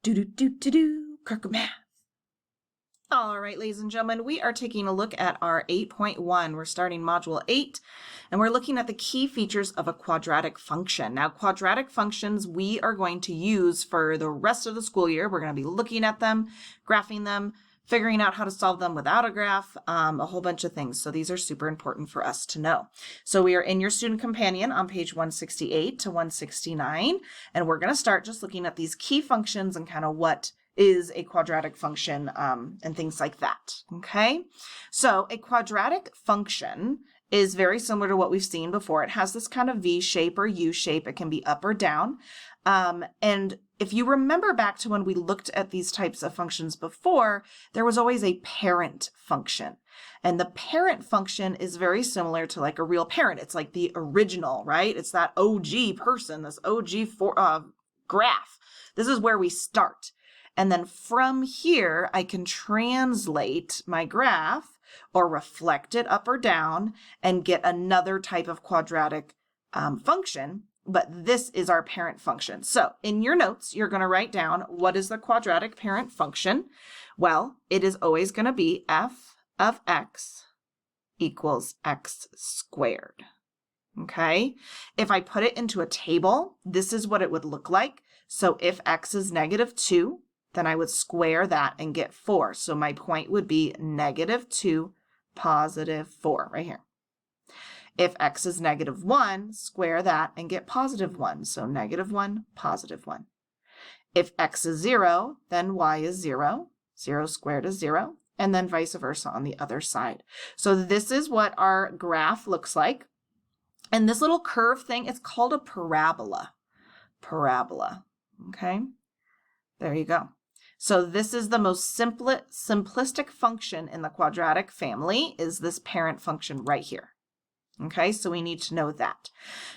Kirk math. All right, ladies and gentlemen, we are taking a look at our 8.1. We're starting module 8, and we're looking at the key features of a quadratic function. Now, quadratic functions we are going to use for the rest of the school year. We're going to be looking at them, graphing them, figuring out how to solve them without a graph, a whole bunch of things. So these are super important for us to know. So we are in your student companion on page 168 to 169, and we're going to start just looking at these key functions and kind of what is a quadratic function and things like that. Okay, so a quadratic function is very similar to what we've seen before. It has this kind of V shape or U shape. It can be up or down. And if you remember back to when we looked at these types of functions before, there was always a parent function. And the parent function is very similar to like a real parent. It's like the original, right? It's that OG person, this OG graph. This is where we start. And then from here, I can translate my graph or reflect it up or down and get another type of quadratic function. But this is our parent function. So in your notes, you're going to write down what is the quadratic parent function. Well, it is always going to be f of x equals x squared. Okay, if I put it into a table, this is what it would look like. So if x is -2, then I would square that and get 4. So my point would be -2, +4 right here. If x is -1, square that and get +1. So -1, +1. If x is 0, then y is 0. 0 squared is 0. And then vice versa on the other side. So this is what our graph looks like. And this little curve thing, it's called a parabola. Parabola. Okay, there you go. So this is the most simplistic function in the quadratic family, is this parent function right here. Okay, so we need to know that.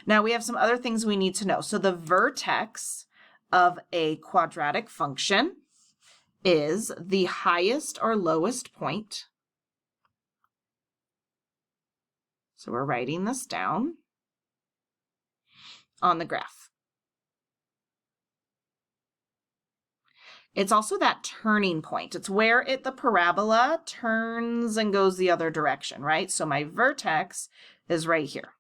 Now we have some other things we need to know. So the vertex of a quadratic function is the highest or lowest point. So we're writing this down on the graph. It's also that turning point. It's where the parabola turns and goes the other direction, right? So my vertex is right here,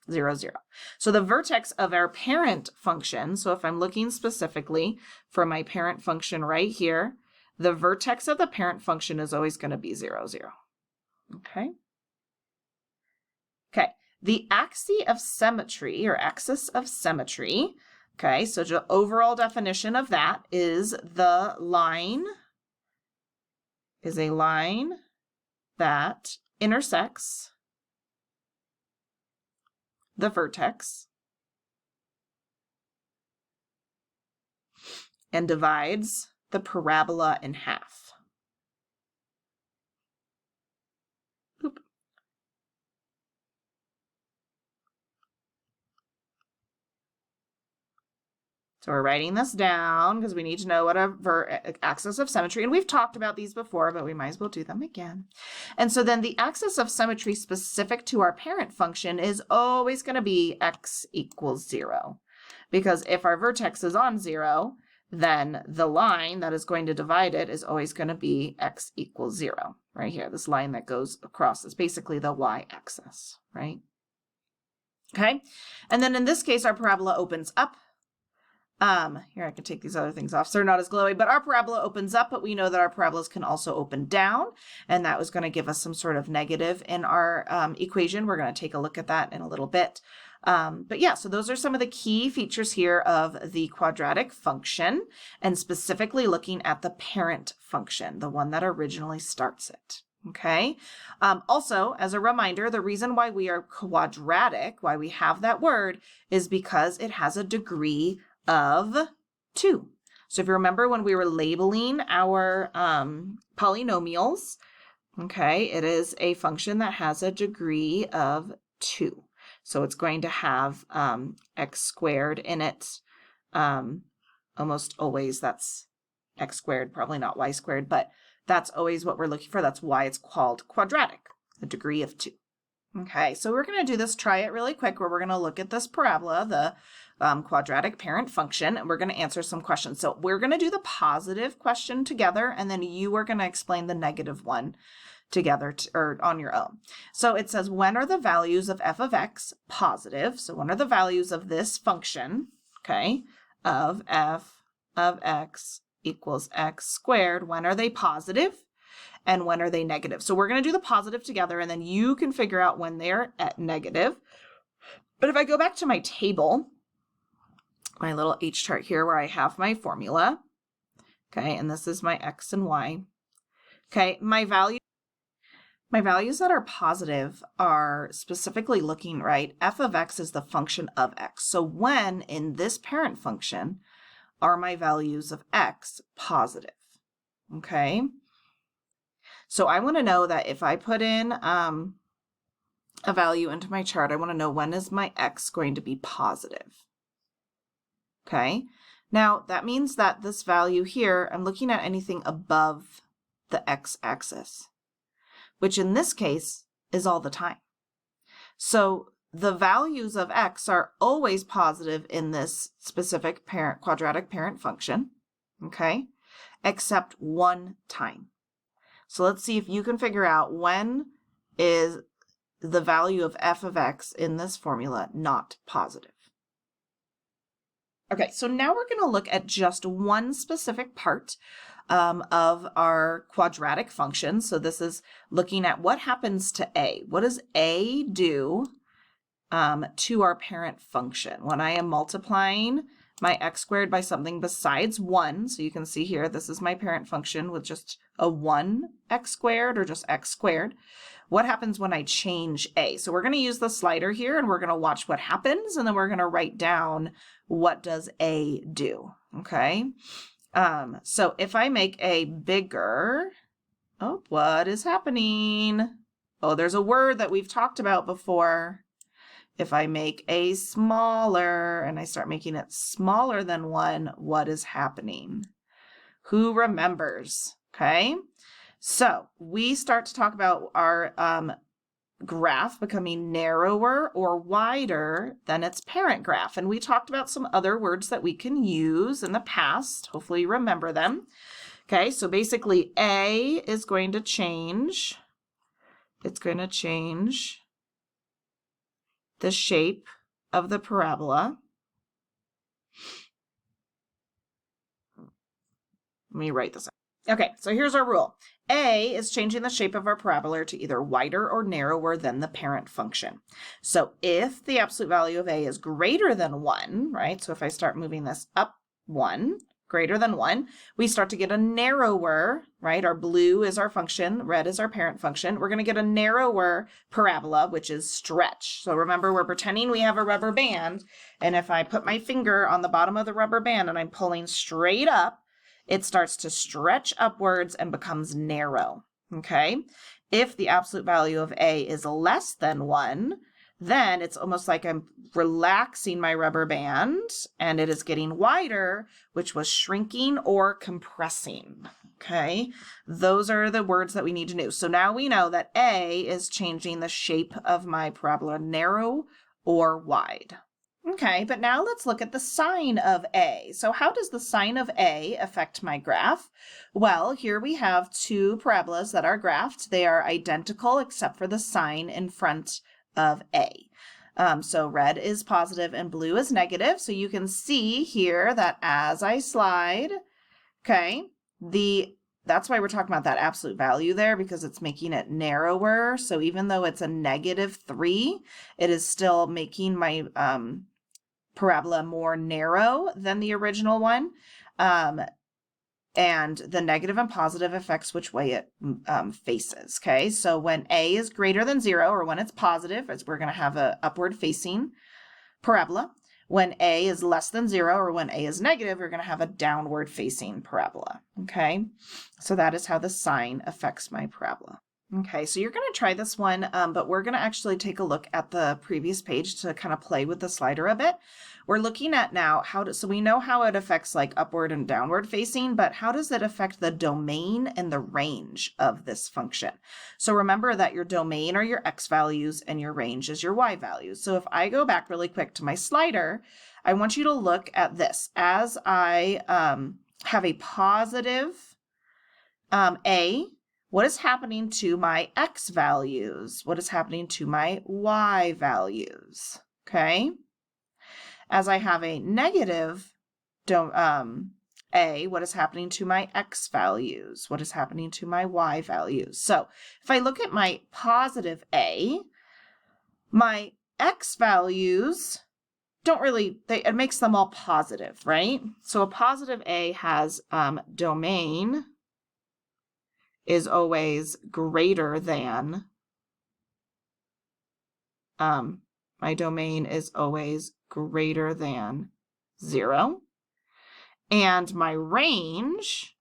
0, 0. So the vertex of our parent function, so if I'm looking specifically for my parent function right here, the vertex of the parent function is always going to be 0, 0. Okay? Okay, the axis of symmetry, or axis of symmetry, okay, so the overall definition of that is the line is a line that intersects the vertex and divides the parabola in half. Oop. So we're writing this down because we need to know what a axis of symmetry, and we've talked about these before, but we might as well do them again. And so then the axis of symmetry specific to our parent function is always going to be x equals 0. Because if our vertex is on 0, then the line that is going to divide it is always going to be x equals 0. Right here, this line that goes across is basically the y-axis, right? Okay, and then in this case, our parabola opens up. Here I can take these other things off so they're not as glowy, but our parabola opens up, but we know that our parabolas can also open down, and that was going to give us some sort of negative in our equation. We're going to take a look at that in a little bit. But yeah, so those are some of the key features here of the quadratic function, and specifically looking at the parent function, the one that originally starts it. Okay. Also, as a reminder, the reason why we are quadratic, why we have that word, is because it has a degree of 2. So if you remember when we were labeling our polynomials, okay, it is a function that has a degree of 2. So it's going to have x squared in it. Almost always that's x squared, probably not y squared, but that's always what we're looking for. That's why it's called quadratic, a degree of 2. Okay, so we're going to do this, try it really quick, where we're going to look at this parabola, the quadratic parent function, and we're going to answer some questions. So we're going to do the positive question together, and then you are going to explain the negative one together or on your own. So it says, when are the values of f of x positive? So when are the values of this function, okay, of f of x equals x squared, when are they positive? And when are they negative? So we're going to do the positive together, and then you can figure out when they're at negative. But if I go back to my table, my little H chart here where I have my formula, okay, and this is my x and y, okay, my values that are positive are specifically looking, right, f of x is the function of x. So when in this parent function are my values of x positive, okay? So I want to know that if I put in a value into my chart, I want to know when is my x going to be positive. Okay, now that means that this value here, I'm looking at anything above the x-axis, which in this case is all the time. So the values of x are always positive in this specific quadratic parent function, okay, except one time. So let's see if you can figure out when is the value of f of x in this formula not positive. Okay, so now we're going to look at just one specific part of our quadratic function. So this is looking at what happens to a. What does a do to our parent function when I am multiplying my x squared by something besides 1. So you can see here, this is my parent function with just a 1x squared or just x squared. What happens when I change a? So we're going to use the slider here, and we're going to watch what happens, and then we're going to write down what does a do, okay? So if I make a bigger, oh, what is happening? Oh, there's a word that we've talked about before. If I make a smaller and I start making it smaller than 1, what is happening? Who remembers? Okay, so we start to talk about our graph becoming narrower or wider than its parent graph. And we talked about some other words that we can use in the past. Hopefully you remember them. Okay, so basically A is going to change. It's going to change the shape of the parabola. Let me write this out. Okay, so here's our rule. A is changing the shape of our parabola to either wider or narrower than the parent function. So if the absolute value of A is greater than 1, right? So if I start moving this up 1, greater than 1, we start to get a narrower, right? Our blue is our function, red is our parent function. We're going to get a narrower parabola, which is stretch. So remember, we're pretending we have a rubber band, and if I put my finger on the bottom of the rubber band and I'm pulling straight up, it starts to stretch upwards and becomes narrow, okay? If the absolute value of A is less than 1, then it's almost like I'm relaxing my rubber band and it is getting wider, which was shrinking or compressing, okay? Those are the words that we need to know. So now we know that A is changing the shape of my parabola, narrow or wide. Okay, but now let's look at the sign of A. So how does the sign of A affect my graph? Well, here we have two parabolas that are graphed. They are identical except for the sign in front of A. So red is positive and blue is negative. So you can see here that as I slide, okay, that's why we're talking about that absolute value there, because it's making it narrower. So even though it's a -3, it is still making my parabola more narrow than the original one. And the negative and positive affects which way it faces, okay? So when A is greater than 0, or when it's positive, we're going to have an upward facing parabola. When A is less than 0, or when A is negative, we're going to have a downward facing parabola, okay? So that is how the sign affects my parabola. Okay, so you're going to try this one, but we're going to actually take a look at the previous page to kind of play with the slider a bit. We're looking at now so we know how it affects like upward and downward facing, but how does it affect the domain and the range of this function? So remember that your domain are your x values and your range is your y values. So if I go back really quick to my slider, I want you to look at this. As I have a positive a, what is happening to my x values? What is happening to my y values? Okay. As I have a negative a, what is happening to my x values? What is happening to my y values? So if I look at my positive a, my x values don't really, it makes them all positive, right? So a positive a has domain is always greater than, my domain is always greater than 0. And my range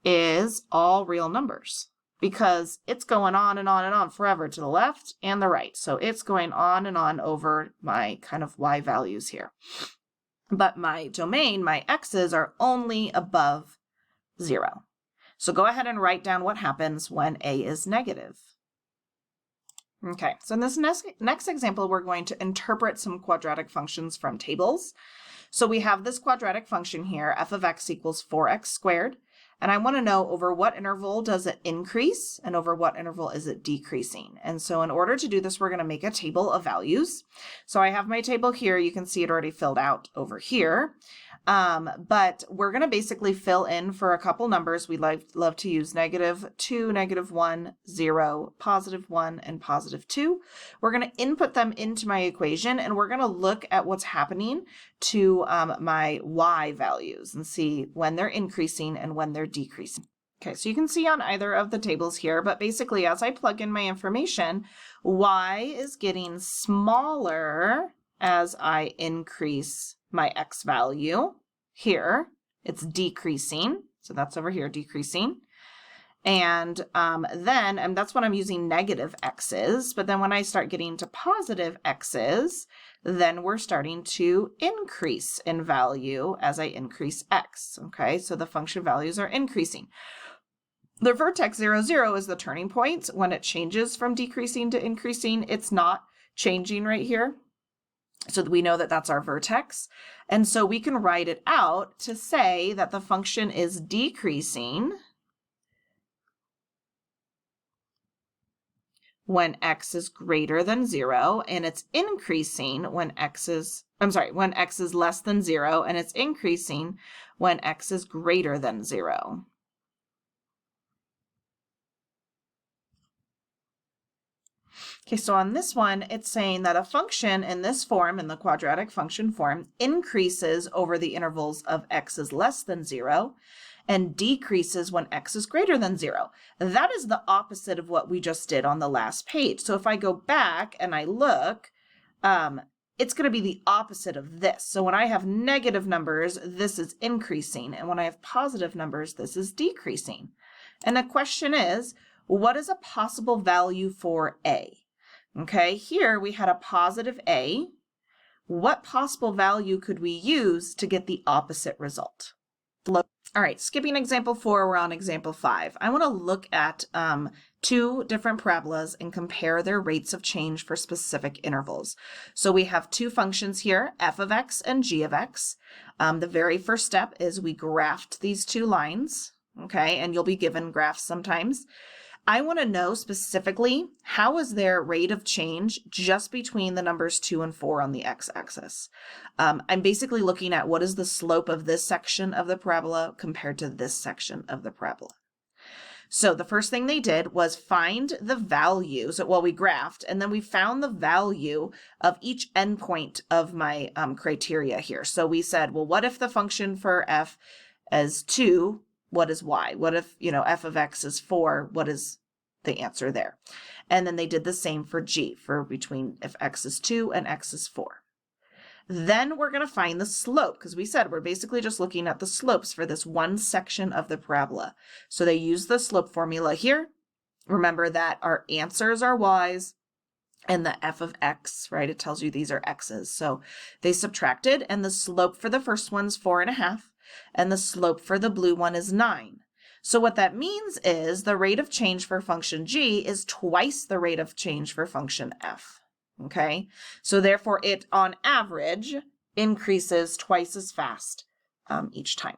is all real numbers because it's going on and on and on forever to the left and the right. So it's going on and on over my kind of y values here. But my domain, my x's, are only above 0. So go ahead and write down what happens when a is negative. Okay, so in this next example, we're going to interpret some quadratic functions from tables. So we have this quadratic function here, f of x equals 4x squared. And I want to know over what interval does it increase and over what interval is it decreasing. And so in order to do this, we're going to make a table of values. So I have my table here. You can see it already filled out over here. But we're going to basically fill in for a couple numbers. We love to use -2, -1, 0, +1, and +2. We're going to input them into my equation, and we're going to look at what's happening to my y values and see when they're increasing and when they're decreasing. Okay, so you can see on either of the tables here, but basically as I plug in my information, y is getting smaller as I increase my x value. Here, it's decreasing. So that's over here, decreasing. And then that's when I'm using negative x's. But then when I start getting to positive x's, then we're starting to increase in value as I increase x. Okay, so the function values are increasing. The vertex 0, 0 is the turning point. When it changes from decreasing to increasing, it's not changing right here. So we know that that's our vertex. And so we can write it out to say that the function is decreasing when x is greater than 0, and it's increasing when x is less than 0, and it's increasing when x is greater than 0. Okay, so on this one, it's saying that a function in this form, in the quadratic function form, increases over the intervals of x is less than 0 and decreases when x is greater than 0. That is the opposite of what we just did on the last page. So if I go back and I look, it's going to be the opposite of this. So when I have negative numbers, this is increasing. And when I have positive numbers, this is decreasing. And the question is, what is a possible value for a? Okay, here we had a positive a. What possible value could we use to get the opposite result? All right, skipping example 4, we're on example 5. I want to look at two different parabolas and compare their rates of change for specific intervals. So we have two functions here, f of x and g of x. The very first step is we graphed these two lines, okay, and you'll be given graphs sometimes. I want to know specifically how is their rate of change just between the numbers 2 and 4 on the x-axis. I'm basically looking at what is the slope of this section of the parabola compared to this section of the parabola. So the first thing they did was find the values, well, we graphed, and then we found the value of each endpoint of my criteria here. So we said, well, what if the function for f is 2? What is y? What if, f of x is 4? What is the answer there? And then they did the same for g, for between if x is 2 and x is 4. Then we're going to find the slope, because we said we're basically just looking at the slopes for this one section of the parabola. So they use the slope formula here, Remember that our answers are y's and the f of x, right? It tells you these are x's. So they subtracted, and the slope for the first one's 4.5, and the slope for the blue one is 9. So what that means is the rate of change for function g is twice the rate of change for function f, okay? So therefore it, on average, increases twice as fast each time.